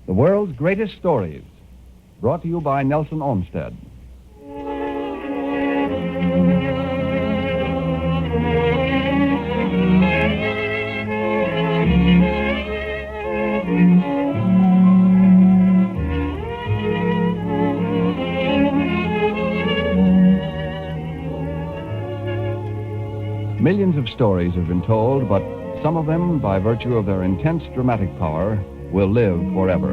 The World's Greatest Stories, brought to you by Nelson Olmsted. Millions of stories have been told, but some of them, by virtue of their intense dramatic power, will live forever.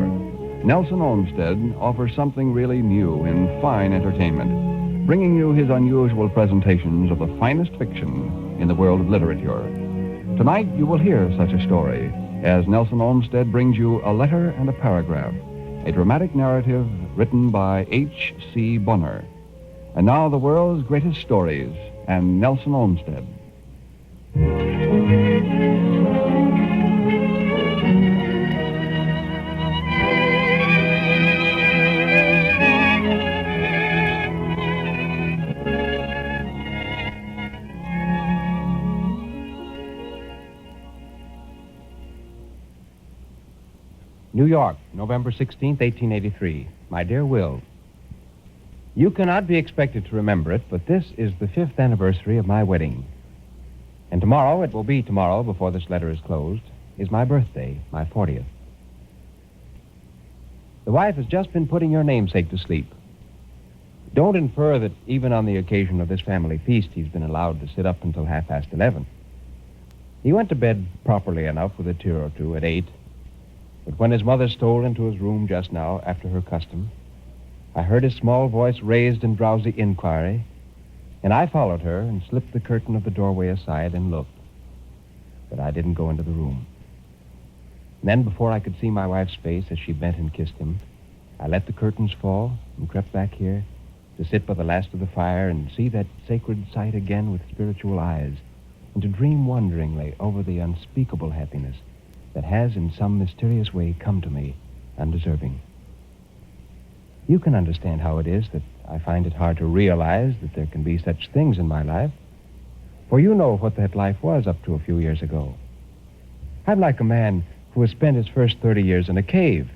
Nelson Olmsted offers something really new in fine entertainment, bringing you his unusual presentations of the finest fiction in the world of literature. Tonight, you will hear such a story as Nelson Olmsted brings you A Letter and a Paragraph, a dramatic narrative written by H.C. Bunner. And now, the world's greatest stories and Nelson Olmsted. New York, November 16th, 1883. My dear Will, you cannot be expected to remember it, but this is the 5th anniversary of my wedding. And tomorrow, it will be tomorrow before this letter is closed, is my birthday, my 40th. The wife has just been putting your namesake to sleep. Don't infer that even on the occasion of this family feast, he's been allowed to sit up until 11:30. He went to bed properly enough with a tear or two at 8, but when his mother stole into his room just now, after her custom, I heard his small voice raised in drowsy inquiry, and I followed her and slipped the curtain of the doorway aside and looked. But I didn't go into the room. And then, before I could see my wife's face as she bent and kissed him, I let the curtains fall and crept back here to sit by the last of the fire and see that sacred sight again with spiritual eyes, and to dream wonderingly over the unspeakable happiness that has in some mysterious way come to me, undeserving. You can understand how it is that I find it hard to realize that there can be such things in my life, for you know what that life was up to a few years ago. I'm like a man who has spent his first 30 years in a cave.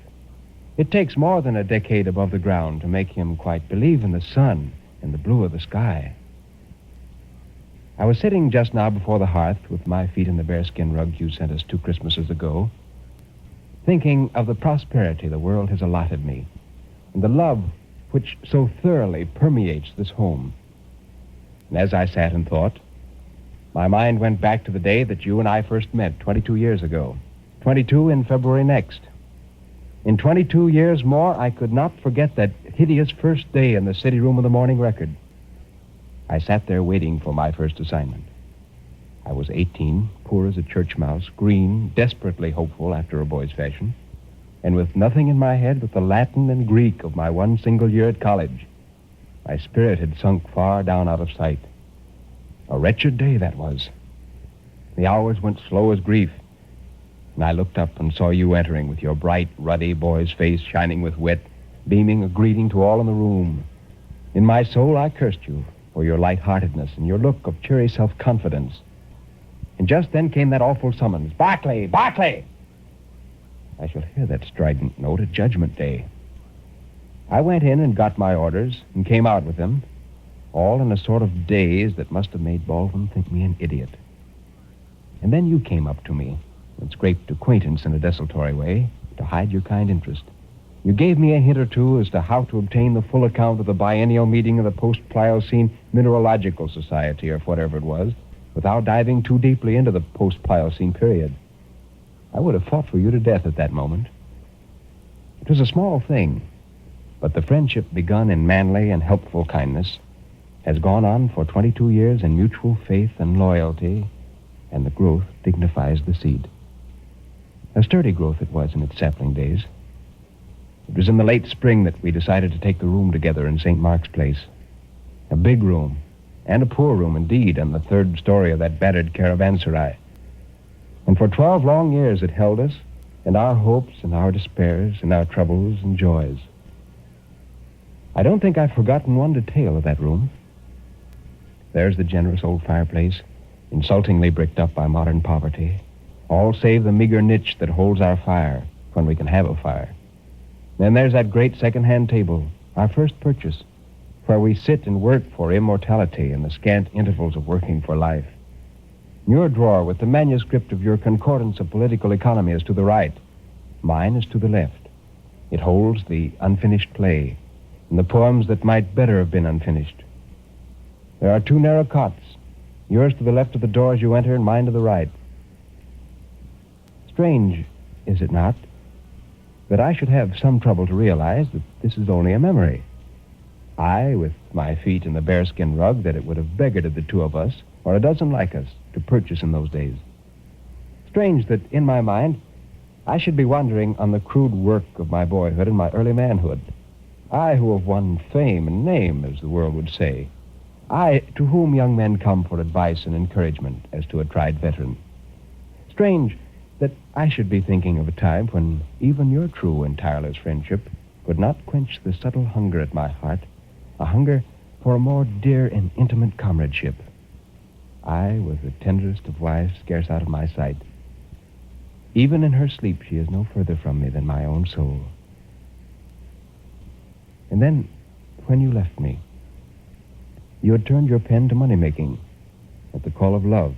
It takes more than a decade above the ground to make him quite believe in the sun and the blue of the sky. I was sitting just now before the hearth with my feet in the bearskin rug you sent us 2 Christmases ago, thinking of the prosperity the world has allotted me and the love which so thoroughly permeates this home. And as I sat and thought, my mind went back to the day that you and I first met 22 years ago, 22 in February next. In 22 years more, I could not forget that hideous first day in the city room of the Morning Record. I sat there waiting for my first assignment. I was 18, poor as a church mouse, green, desperately hopeful after a boy's fashion, and with nothing in my head but the Latin and Greek of my one single year at college. My spirit had sunk far down out of sight. A wretched day that was. The hours went slow as grief, and I looked up and saw you entering with your bright, ruddy boy's face shining with wit, beaming a greeting to all in the room. In my soul, I cursed you for your lightheartedness and your look of cheery self-confidence. And just then came that awful summons, "Barclay! Barclay!" I shall hear that strident note at Judgment Day. I went in and got my orders and came out with them, all in a sort of daze that must have made Baldwin think me an idiot. And then you came up to me and scraped acquaintance in a desultory way to hide your kind interest. You gave me a hint or two as to how to obtain the full account of the biennial meeting of the Post-Pliocene Mineralogical Society, or whatever it was, without diving too deeply into the Post-Pliocene period. I would have fought for you to death at that moment. It was a small thing, but the friendship begun in manly and helpful kindness has gone on for 22 years in mutual faith and loyalty, and the growth dignifies the seed. A sturdy growth it was in its sapling days. It was in the late spring that we decided to take the room together in St. Mark's Place. A big room, and a poor room indeed, on the 3rd story of that battered caravanserai. And for 12 long years it held us, and our hopes and our despairs and our troubles and joys. I don't think I've forgotten one detail of that room. There's the generous old fireplace, insultingly bricked up by modern poverty, all save the meager niche that holds our fire when we can have a fire. Then there's that great second-hand table, our first purchase, where we sit and work for immortality in the scant intervals of working for life. Your drawer with the manuscript of your concordance of political economy is to the right. Mine is to the left. It holds the unfinished play and the poems that might better have been unfinished. There are two narrow cots, yours to the left of the door as you enter and mine to the right. Strange, is it not, that I should have some trouble to realize that this is only a memory. I, with my feet in the bearskin rug that it would have beggared the two of us, or a dozen like us, to purchase in those days. Strange that, in my mind, I should be wandering on the crude work of my boyhood and my early manhood. I who have won fame and name, as the world would say. I to whom young men come for advice and encouragement as to a tried veteran. Strange that I should be thinking of a time when even your true and tireless friendship could not quench the subtle hunger at my heart, a hunger for a more dear and intimate comradeship. I, with the tenderest of wives, scarce out of my sight. Even in her sleep, she is no further from me than my own soul. And then, when you left me, you had turned your pen to money-making at the call of love.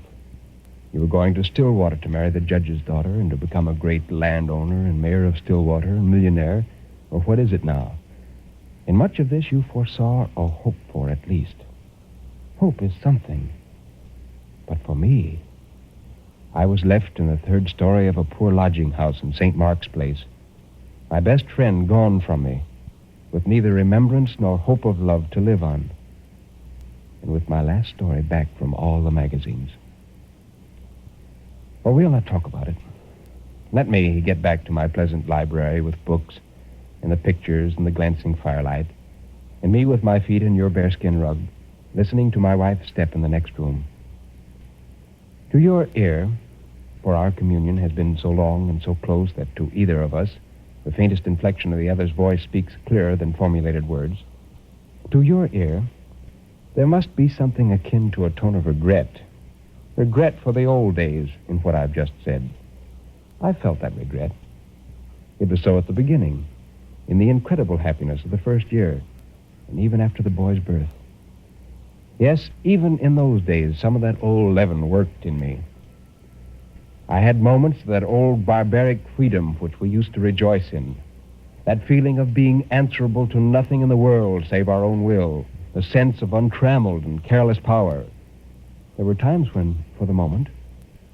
You were going to Stillwater to marry the judge's daughter and to become a great landowner and mayor of Stillwater and millionaire, or what is it now? In much of this you foresaw or hoped for, at least. Hope is something. But for me, I was left in the third story of a poor lodging house in St. Mark's Place. My best friend gone from me, with neither remembrance nor hope of love to live on, and with my last story back from all the magazines. Well, we'll not talk about it. Let me get back to my pleasant library with books and the pictures and the glancing firelight, and me with my feet in your bearskin rug, listening to my wife's step in the next room. To your ear, for our communion has been so long and so close that to either of us, the faintest inflection of the other's voice speaks clearer than formulated words. To your ear, there must be something akin to a tone of regret. Regret for the old days in what I've just said. I felt that regret. It was so at the beginning, in the incredible happiness of the first year, and even after the boy's birth. Yes, even in those days, some of that old leaven worked in me. I had moments of that old barbaric freedom which we used to rejoice in, that feeling of being answerable to nothing in the world save our own will, the sense of untrammeled and careless power. There were times when, for the moment,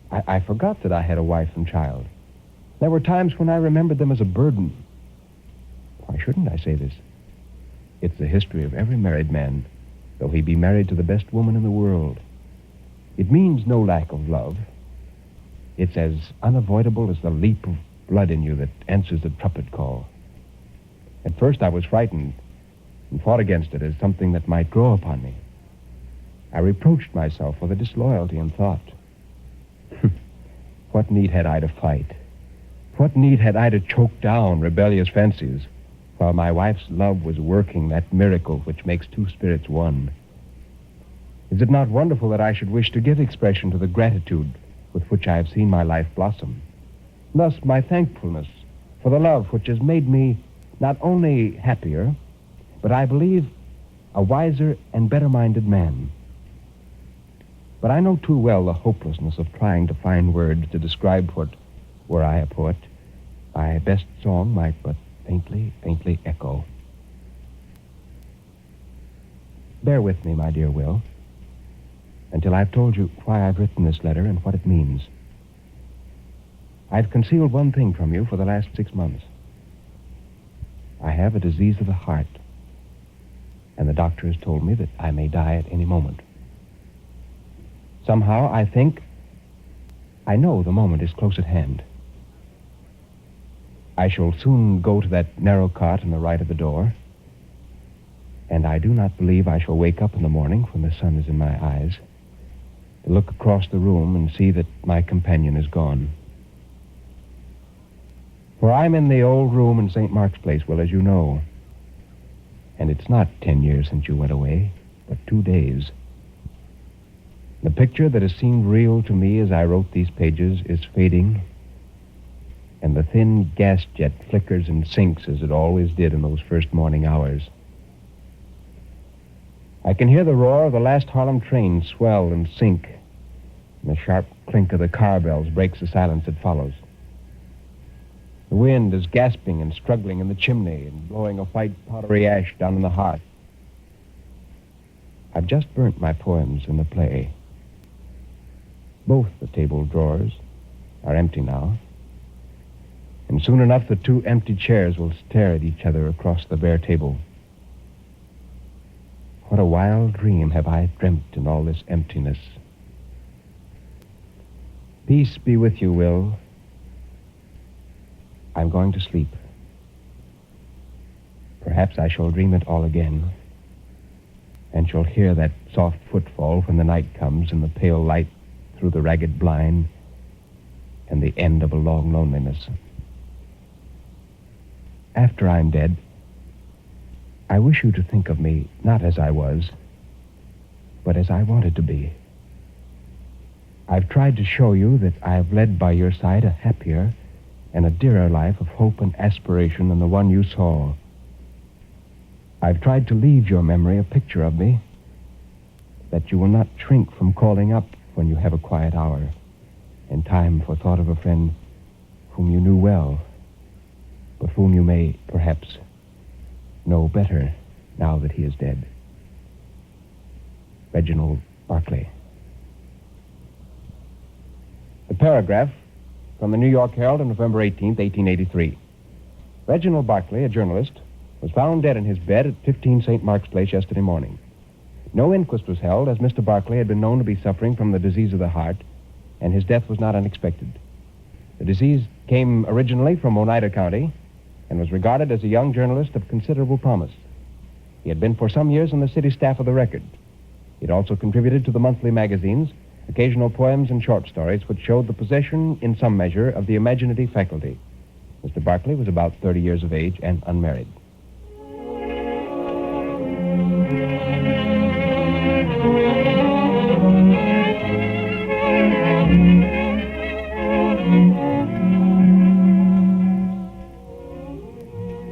I forgot that I had a wife and child. There were times when I remembered them as a burden. Why shouldn't I say this? It's the history of every married man, though he be married to the best woman in the world. It means no lack of love. It's as unavoidable as the leap of blood in you that answers the trumpet call. At first I was frightened and fought against it as something that might grow upon me. I reproached myself for the disloyalty and thought, what need had I to fight? What need had I to choke down rebellious fancies while my wife's love was working that miracle which makes two spirits one? Is it not wonderful that I should wish to give expression to the gratitude with which I have seen my life blossom? Thus, my thankfulness for the love which has made me not only happier, but I believe a wiser and better-minded man. But I know too well the hopelessness of trying to find words to describe what, were I a poet, my best song might but faintly echo. Bear with me, my dear Will, until I've told you why I've written this letter and what it means. I've concealed one thing from you for the last 6 months. I have a disease of the heart, and the doctor has told me that I may die at any moment. Somehow, I know the moment is close at hand. I shall soon go to that narrow cot on the right of the door, and I do not believe I shall wake up in the morning when the sun is in my eyes to look across the room and see that my companion is gone. For I'm in the old room in St. Mark's Place, Will, as you know, and it's not 10 years since you went away, but 2 days. The picture that has seemed real to me as I wrote these pages is fading, and the thin gas jet flickers and sinks as it always did in those first morning hours. I can hear the roar of the last Harlem train swell and sink, and the sharp clink of the car bells breaks the silence that follows. The wind is gasping and struggling in the chimney and blowing a white powdery ash down in the hearth. I've just burnt my poems in the play. Both the table drawers are empty now, and soon enough the two empty chairs will stare at each other across the bare table. What a wild dream have I dreamt in all this emptiness. Peace be with you, Will. I'm going to sleep. Perhaps I shall dream it all again, and shall hear that soft footfall when the night comes in the pale light through the ragged blind, and the end of a long loneliness. After I'm dead, I wish you to think of me not as I was, but as I wanted to be. I've tried to show you that I have led by your side a happier and a dearer life of hope and aspiration than the one you saw. I've tried to leave your memory a picture of me, that you will not shrink from calling up when you have a quiet hour and time for thought of a friend whom you knew well, but whom you may, perhaps, know better now that he is dead. Reginald Barclay. The paragraph from the New York Herald on November 18th, 1883. Reginald Barclay, a journalist, was found dead in his bed at 15 St. Mark's Place yesterday morning. No inquest was held, as Mr. Barclay had been known to be suffering from the disease of the heart, and his death was not unexpected. The disease came originally from Oneida County and was regarded as a young journalist of considerable promise. He had been for some years on the city staff of the Record. He had also contributed to the monthly magazines occasional poems and short stories which showed the possession, in some measure, of the imaginative faculty. Mr. Barclay was about 30 years of age and unmarried.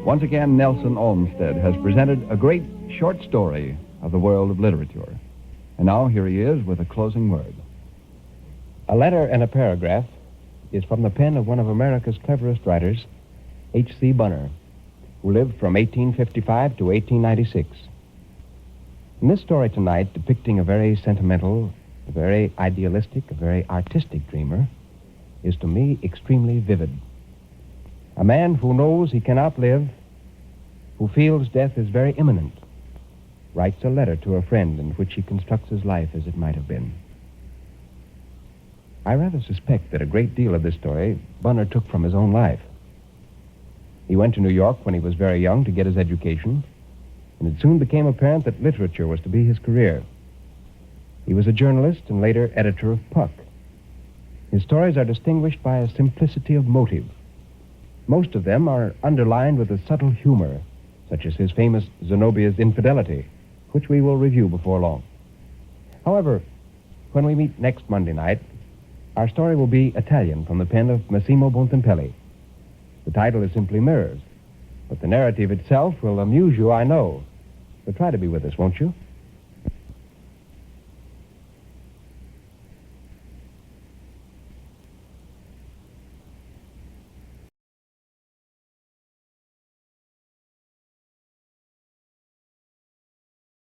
Once again, Nelson Olmsted has presented a great short story of the world of literature. And now here he is with a closing word. A letter and a paragraph is from the pen of one of America's cleverest writers, H.C. Bunner, who lived from 1855 to 1896. In this story tonight, depicting a very sentimental, a very idealistic, a very artistic dreamer, is to me extremely vivid. A man who knows he cannot live, who feels death is very imminent, writes a letter to a friend in which he constructs his life as it might have been. I rather suspect that a great deal of this story Bunner took from his own life. He went to New York when he was very young to get his education, and it soon became apparent that literature was to be his career. He was a journalist and later editor of Puck. His stories are distinguished by a simplicity of motive. Most of them are underlined with a subtle humor, such as his famous Zenobia's Infidelity, which we will review before long. However, when we meet next Monday night, our story will be Italian from the pen of Massimo Bontempelli. The title is simply Mirrors, but the narrative itself will amuse you, I know. So try to be with us, won't you?